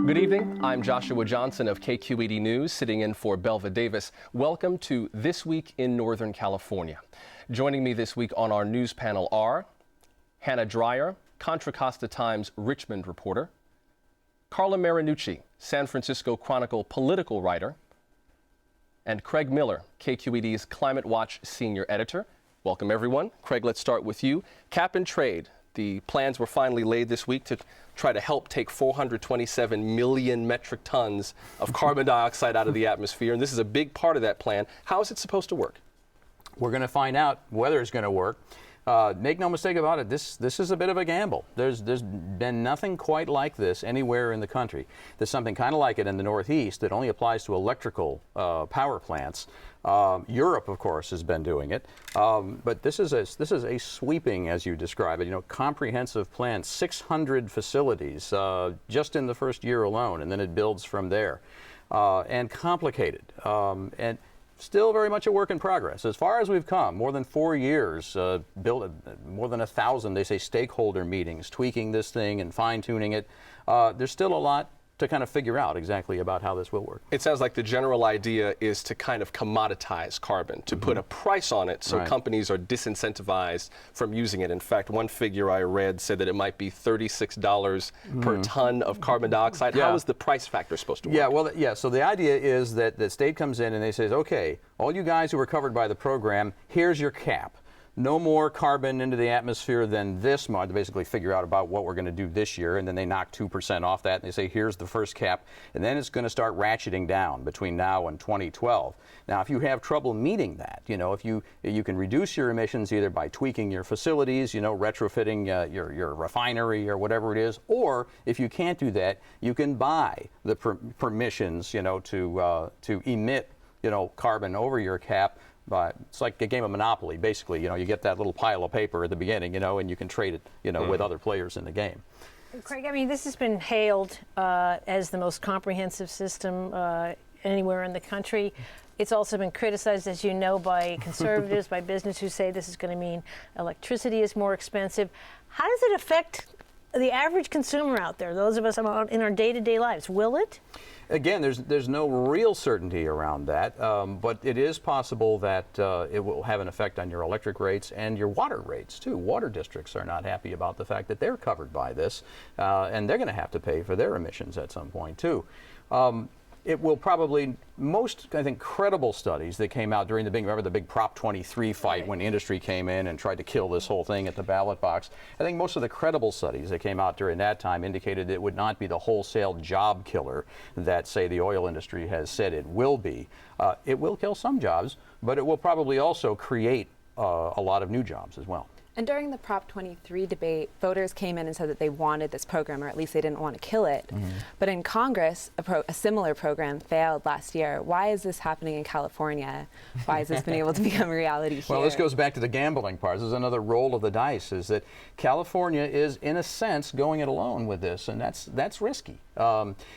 Good evening. I'm Joshua Johnson of KQED News, sitting in for Belva Davis. Welcome to This Week in Northern California. Joining me this week on our news panel are Hannah Dreier, Contra Costa Times Richmond reporter, Carla Marinucci, San Francisco Chronicle political writer, and Craig Miller, KQED's Climate Watch senior editor. Welcome, everyone. Craig, let's start with you. Cap and trade. The plans were finally laid this week to try to help take 427 million metric tons of carbon dioxide out of the atmosphere, and this is a big part of that plan. How is it supposed to work? We're going to find out whether it's going to work. Make no mistake about it, this is a bit of a gamble. There's been nothing quite like this anywhere in the country. There's something kind of like it in the Northeast that only applies to electrical power plants. Europe, of course, has been doing it, but this is a sweeping, as you describe it, comprehensive plan, 600 facilities just in the first year alone, and then it builds from there, and complicated, and still very much a work in progress. As far as we've come, more than 4 years, built more than 1,000, they say, stakeholder meetings, tweaking this thing and fine-tuning it. There's still a lot to kind of figure out exactly about how this will work. It sounds like the general idea is to kind of commoditize carbon, to put a price on it so companies are disincentivized from using it. In fact, one figure I read said that it might be $36 per ton of carbon dioxide. How is the price factor supposed to work? So the idea is that the state comes in and they say, okay, all you guys who were covered by the program, here's your cap. No more carbon into the atmosphere than this much. They basically figure out about what we're going to do this year, and then they knock 2% off that, and they say, here's the first cap, and then it's going to start ratcheting down between now and 2012. Now, if you have trouble meeting that, if you can reduce your emissions either by tweaking your facilities, retrofitting your refinery or whatever it is, or if you can't do that, you can buy the permissions, to emit, carbon over your cap. But it's like a game of Monopoly, basically. You get that little pile of paper at the beginning, and you can trade it, with other players in the game. Craig, I mean, this has been hailed as the most comprehensive system anywhere in the country. It's also been criticized, as you know, by conservatives, by business who say this is going to mean electricity is more expensive. How does it affect the average consumer out there, those of us in our day-to-day lives? Will it? Again, there's no real certainty around that, but it is possible that it will have an effect on your electric rates and your water rates, too. Water districts are not happy about the fact that they're covered by this, and they're going to have to pay for their emissions at some point, too. It will probably, most, I think, credible studies that came out during remember the big Prop 23 fight when the industry came in and tried to kill this whole thing at the ballot box. I think most of the credible studies that came out during that time indicated it would not be the wholesale job killer that, say, the oil industry has said it will be. It will kill some jobs, but it will probably also create a lot of new jobs as well. And during the Prop 23 debate, voters came in and said that they wanted this program, or at least they didn't want to kill it. But in Congress, a similar program failed last year. Why is this happening in California? Why has this been able to become a reality here? Well, this goes back to the gambling part. This is another roll of the dice, is that California is, in a sense, going it alone with this, and that's risky.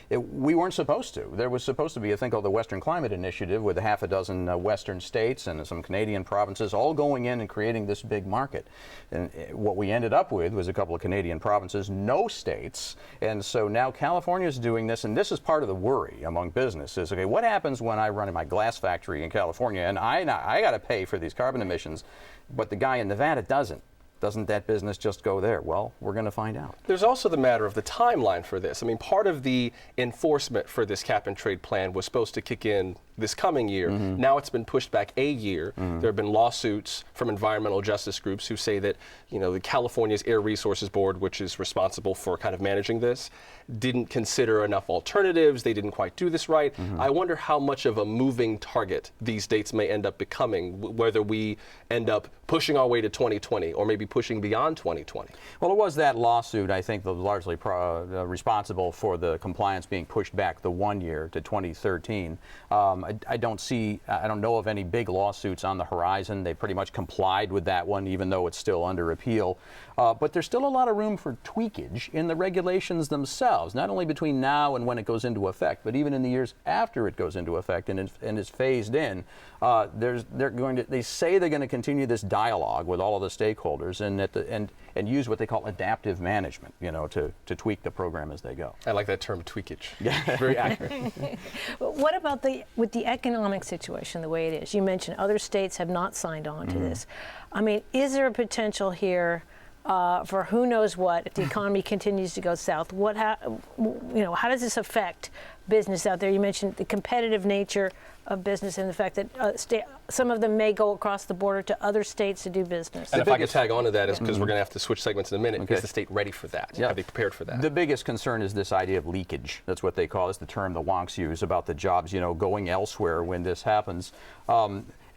We weren't supposed to. There was supposed to be a thing called the Western Climate Initiative with a half a dozen western states and some Canadian provinces all going in and creating this big market. And what we ended up with was a couple of Canadian provinces, no states. And so now California is doing this, and this is part of the worry among businesses. Okay, what happens when I run my glass factory in California and I got to pay for these carbon emissions, but the guy in Nevada doesn't? Doesn't that business just go there? Well, we're going to find out. There's also the matter of the timeline for this. I mean, part of the enforcement for this cap and trade plan was supposed to kick in this coming year. Now it's been pushed back a year. There have been lawsuits from environmental justice groups who say that, the California's Air Resources Board, which is responsible for kind of managing this, didn't consider enough alternatives. They didn't quite do this right. I wonder how much of a moving target these dates may end up becoming, whether we end up pushing our way to 2020 or maybe pushing beyond 2020. Well, it was that lawsuit, I think, that was largely responsible for the compliance being pushed back the 1 year to 2013. I don't know of any big lawsuits on the horizon. They pretty much complied with that one, even though it's still under appeal. But there's still a lot of room for tweakage in the regulations themselves, not only between now and when it goes into effect, but even in the years after it goes into effect and is phased in. They say they're going to continue this dialogue with all of the stakeholders and use what they call adaptive management, to tweak the program as they go. I like that term, tweakage. Yeah, very accurate. What about with the economic situation the way it is? You mentioned other states have not signed on to this. I mean, is there a potential here for who knows what if the economy continues to go south? How does this affect business out there? You mentioned the competitive nature of business and the fact that some of them may go across the border to other states to do business. And if I could tag on to that, is because we're going to have to switch segments in a minute. Okay. Is the state ready for that? Yeah. Are they prepared for that? The biggest concern is this idea of leakage. That's what they call it. It's the term the wonks use about the jobs, going elsewhere when this happens.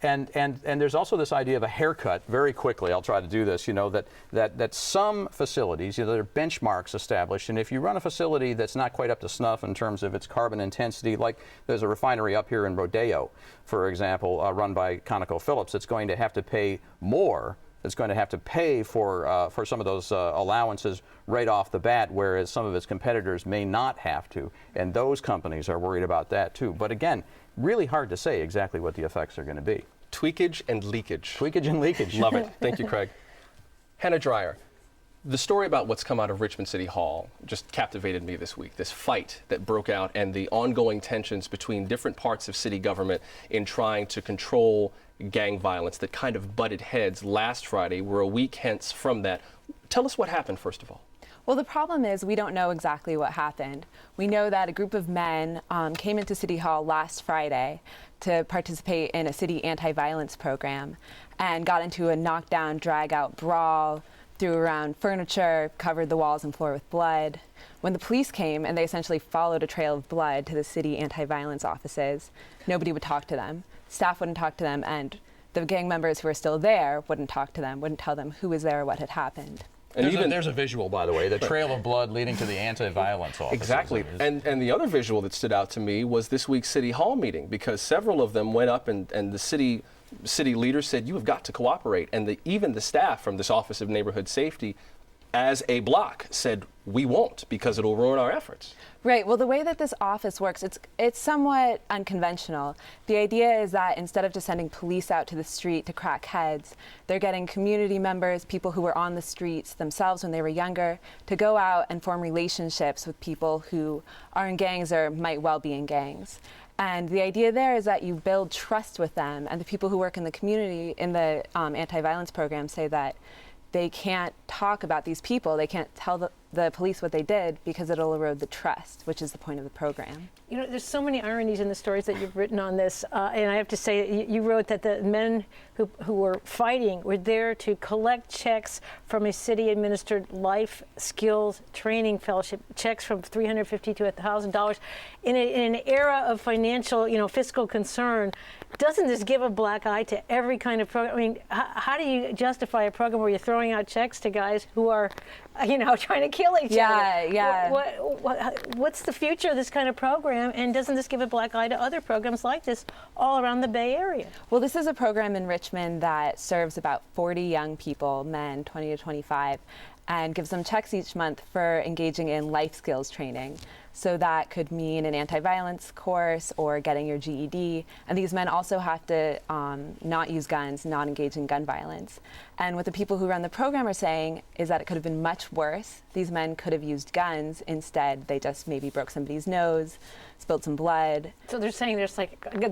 And there's also this idea of a haircut. Very quickly, I'll try to do this. That some facilities, there are benchmarks established, and if you run a facility that's not quite up to snuff in terms of its carbon intensity, like there's a refinery up here in Rodeo, for example, run by ConocoPhillips, that's going to have to pay more. It's going to have to pay for some of those allowances right off the bat, whereas some of its competitors may not have to, and those companies are worried about that too. But again, really hard to say exactly what the effects are going to be. Tweakage and leakage. Tweakage and leakage. Love it. Thank you, Craig. Hannah Dreier, the story about what's come out of Richmond City Hall just captivated me this week. This fight that broke out and the ongoing tensions between different parts of city government in trying to control gang violence that kind of butted heads last Friday. We're a week hence from that. Tell us what happened, first of all. Well, the problem is we don't know exactly what happened. We know that a group of men came into City Hall last Friday to participate in a city anti-violence program and got into a knockdown, drag-out brawl, threw around furniture, covered the walls and floor with blood. When the police came and they essentially followed a trail of blood to the city anti-violence offices, nobody would talk to them. Staff wouldn't talk to them, and the gang members who were still there wouldn't talk to them, wouldn't tell them who was there or what had happened. And there's a visual, by the way, the trail of blood leading to the anti-violence office. Exactly. And the other visual that stood out to me was this week's City Hall meeting, because several of them went up and the city leaders said, you have got to cooperate. And even the staff from this Office of Neighborhood Safety, as a block, said, we won't, because it'll ruin our efforts. Right. Well, the way that this office works, it's somewhat unconventional. The idea is that instead of just sending police out to the street to crack heads, they're getting community members, people who were on the streets themselves when they were younger, to go out and form relationships with people who are in gangs or might well be in gangs. And the idea there is that you build trust with them, and the people who work in the community in the anti-violence program say that they can't talk about these people. They can't tell the police what they did because it'll erode the trust, which is the point of the program. There's so many ironies in the stories that you've written on this, and I have to say, you wrote that the men who were fighting were there to collect checks from a city-administered life skills training fellowship, checks from $350 to $1,000 in an era of financial, fiscal concern. Doesn't this give a black eye to every kind of program? I mean, how do you justify a program where you're throwing out checks to guys who are, trying to kill each other? Yeah. What's the future of this kind of program? And doesn't this give a black eye to other programs like this all around the Bay Area? Well, this is a program in Richmond that serves about 40 young people, men 20 to 25, and gives them checks each month for engaging in life skills training. So that could mean an anti-violence course or getting your GED. And these men also have to not use guns, not engage in gun violence. And what the people who run the program are saying is that it could have been much worse. These men could have used guns. Instead, they just maybe broke somebody's nose, spilled some blood. So they're saying there's the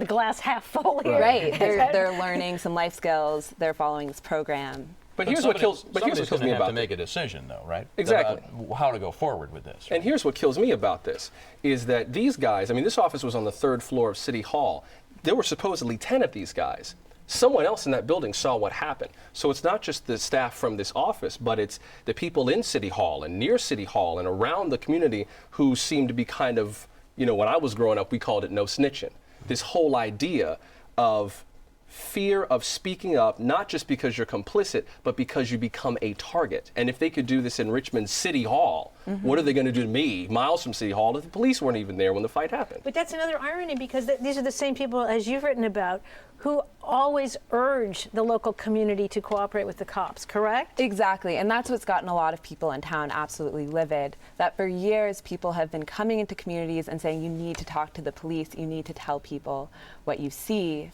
glass half full here. Right. They're learning some life skills. They're following this program. But here's what kills me about to make a decision, though, right? Exactly. About how to go forward with this. Right? And here's what kills me about this, is that these guys, this office was on the 3rd floor of City Hall. There were supposedly 10 of these guys. Someone else in that building saw what happened. So it's not just the staff from this office, but it's the people in City Hall and near City Hall and around the community who seem to be kind of, when I was growing up, we called it no snitching. This whole idea of fear of speaking up, not just because you're complicit, but because you become a target. And if they could do this in Richmond City Hall, What are they going to do to me, miles from City Hall, if the police weren't even there when the fight happened? But that's another irony, because these are the same people, as you've written about, who always urge the local community to cooperate with the cops, correct? Exactly, and that's what's gotten a lot of people in town absolutely livid, that for years people have been coming into communities and saying you need to talk to the police, you need to tell people what you see.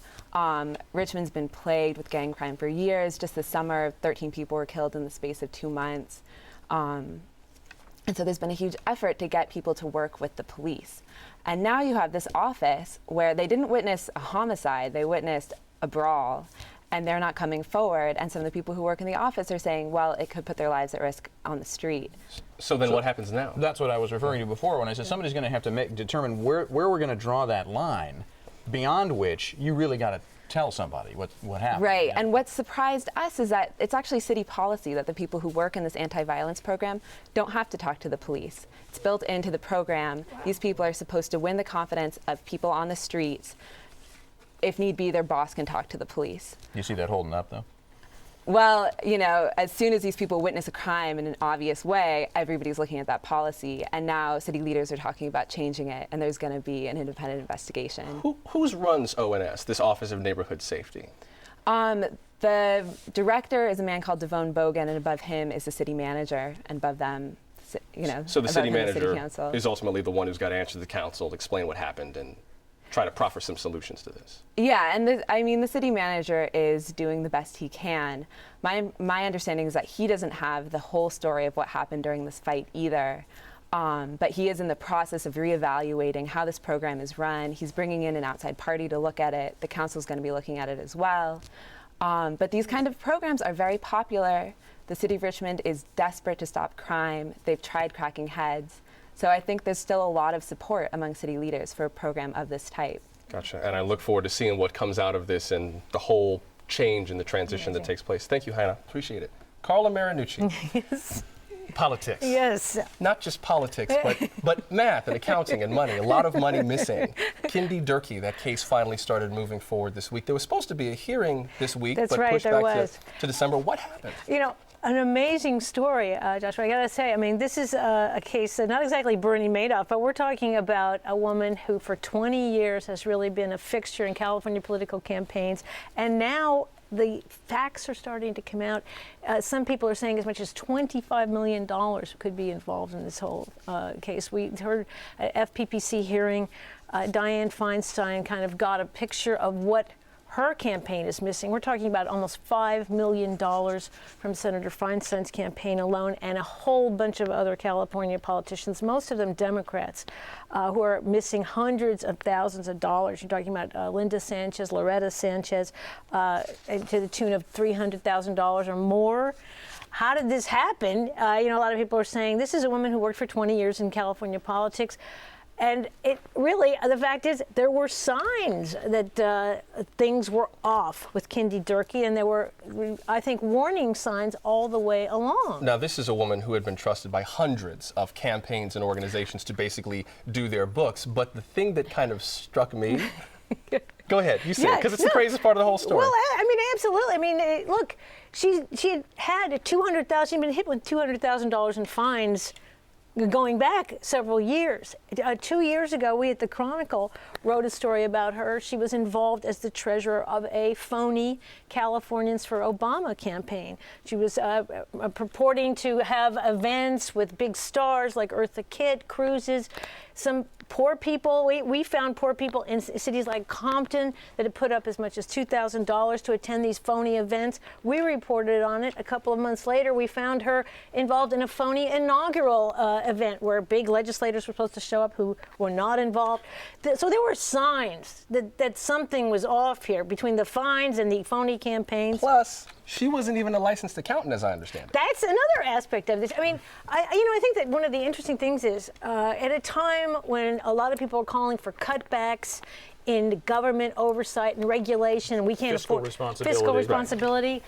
Richmond's been plagued with gang crime for years. Just this summer, 13 people were killed in the space of 2 months. And so there's been a huge effort to get people to work with the police. And now you have this office where they didn't witness a homicide, they witnessed a brawl, and they're not coming forward. And some of the people who work in the office are saying, well, it could put their lives at risk on the street. So then what happens now? That's what I was referring to before when I said somebody's going to have to determine where we're going to draw that line, beyond which you really got to tell somebody what happened. Right, Yeah. and what surprised us is that it's actually city policy that the people who work in this anti-violence program don't have to talk to the police. It's built into the program. These people are supposed to win the confidence of people on the streets. If need be, their boss can talk to the police. You see that holding up, though? Well, you know, as soon as these people witness a crime in an obvious way, everybody's looking at that policy. And now city leaders are talking about changing it, and there's going to be an independent investigation. Who runs ONS, this Office of Neighborhood Safety? The director is a man called Devon Bogan, and above him is the city manager, and above them, you know, So the above city him, the manager city council. is ultimately the one who's got to answer the council, explain what happened, and try to proffer some solutions to this. Yeah, and the city manager is doing the best he can. My understanding is that he doesn't have the whole story of what happened during this fight either. But he is in the process of reevaluating how this program is run. He's bringing in an outside party to look at it. The council's going to be looking at it as well. But these kind of programs are very popular. The city of Richmond is desperate to stop crime. They've tried cracking heads. So I think there's still a lot of support among city leaders for a program of this type. Gotcha. And I look forward to seeing what comes out of this and the whole change and the transition that takes place. Thank you, Hannah. Appreciate it. Carla Marinucci. Yes. Politics. Yes. Not just politics, but math and accounting and money. A lot of money missing. Kinde Durkee, that case finally started moving forward this week. There was supposed to be a hearing this week, That's but right, pushed there back was. to December. What happened? You know, an amazing story, Joshua. I got to say, I mean, this is a case, not exactly Bernie Madoff, but we're talking about a woman who for 20 years has really been a fixture in California political campaigns. And now the facts are starting to come out. Some people are saying as much as $25 million could be involved in this whole case. We heard at FPPC hearing, Dianne Feinstein kind of got a picture of what her campaign is missing. We're talking about almost $5 million from Senator Feinstein's campaign alone, and a whole bunch of other California politicians, most of them Democrats, who are missing hundreds of thousands of dollars. You're talking about Linda Sanchez, Loretta Sanchez, to the tune of $300,000 or more. How did this happen? You know, a lot of people are saying this is a woman who worked for 20 years in California politics. And it really, the fact is, there were signs that things were off with Kinde Durkee, and there were, I think, warning signs all the way along. Now, this is a woman who had been trusted by hundreds of campaigns and organizations to basically do their books. But the thing that kind of struck me, go ahead, you say it, because it's the craziest part of the whole story. Well, I mean, absolutely. I mean, look, she had a $200,000, she'd been hit with $200,000 in fines going back several years. 2 years ago, we at the Chronicle wrote a story about her. She was involved as the treasurer of a phony Californians for Obama campaign. She was purporting to have events with big stars like Eartha Kitt, cruises. Some poor people, we found poor people in cities like Compton that had put up as much as $2,000 to attend these phony events. We reported on it. A couple of months later, we found her involved in a phony inaugural event where big legislators were supposed to show up who were not involved. So there were signs that something was off here between the fines and the phony campaigns. Plus, she wasn't even a licensed accountant, as I understand it. That's another aspect of this. I mean, I think that one of the interesting things is at a time when a lot of people are calling for cutbacks in government oversight and regulation, and we can't afford fiscal responsibility. Right.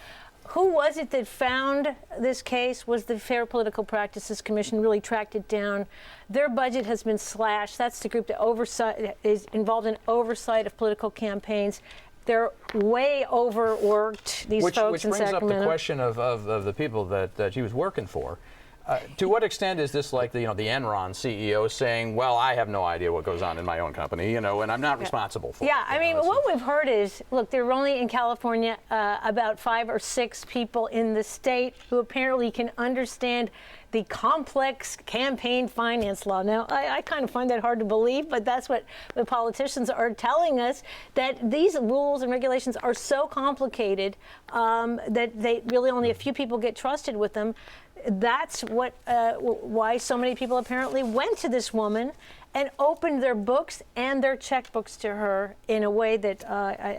Who was it that found this case? Was the Fair Political Practices Commission, really tracked it down. Their budget has been slashed. That's the group that is involved in oversight of political campaigns. They're way overworked, these folks in Sacramento. Which brings up the question of the people that she was working for. To what extent is this like the Enron CEO saying, well, I have no idea what goes on in my own company, and I'm not responsible for it? Yeah, I mean, what we've heard is, look, there are only in California about 5 or 6 people in the state who apparently can understand the complex campaign finance law. Now, I kind of find that hard to believe, but that's what the politicians are telling us, that these rules and regulations are so complicated that they really only a few people get trusted with them. That's why so many people apparently went to this woman and opened their books and their checkbooks to her in a way that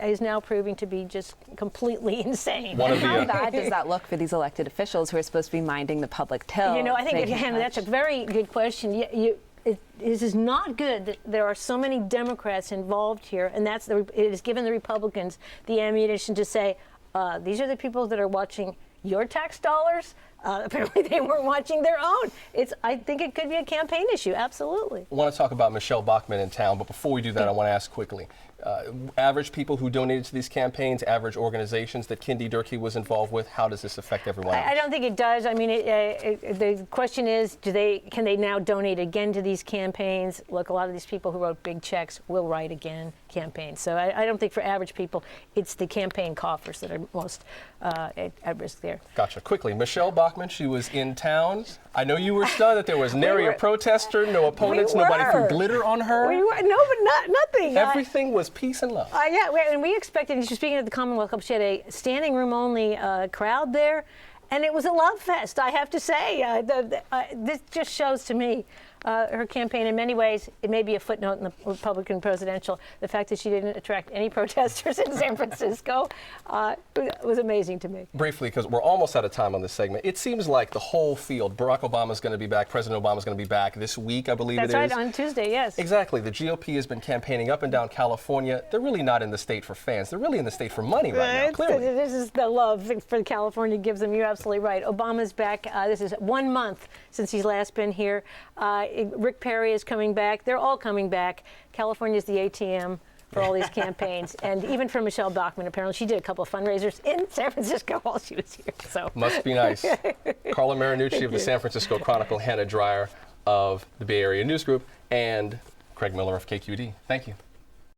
is now proving to be just completely insane. How bad does that look for these elected officials who are supposed to be minding the public till? I think, again, that's a very good question. This is not good that there are so many Democrats involved here, and it has given the Republicans the ammunition to say, these are the people that are watching your tax dollars. Apparently they weren't watching their own. I think it could be a campaign issue, absolutely. I want to talk about Michelle Bachmann in town, but before we do that, I want to ask quickly. Average people who donated to these campaigns, average organizations that Kinde Durkee was involved with, how does this affect everyone else? I don't think it does. I mean, the question is, can they now donate again to these campaigns? Look, a lot of these people who wrote big checks will write again campaigns. So I don't think for average people, it's the campaign coffers that are most at risk there. Gotcha. Quickly, Michelle Bachmann, she was in town. I know you were stunned that there was nary a protester, no opponents, nobody threw glitter on her. No, but nothing. Everything was peace and love. And we expected, she was speaking at the Commonwealth Cup, she had a standing room only crowd there, and it was a love fest, I have to say. This just shows to me her campaign in many ways. It may be a footnote in the Republican presidential. The fact that she didn't attract any protesters in San Francisco was amazing to me. Briefly, because we're almost out of time on this segment, it seems like the whole field, Barack Obama's going to be back, President Obama's going to be back this week, I believe it is. That's right, on Tuesday, yes. Exactly. The GOP has been campaigning up and down California. They're really not in the state for fans. They're really in the state for money right now, clearly. This is the love for California gives them. You're absolutely right. Obama's back. This is 1 month since he's last been here. Rick Perry is coming back. They're all coming back. California's the ATM for all these campaigns. And even for Michelle Bachmann, apparently she did a couple of fundraisers in San Francisco while she was here. So must be nice. Carla Marinucci of the San Francisco Chronicle, Hannah Dreier of the Bay Area News Group, and Craig Miller of KQED. Thank you.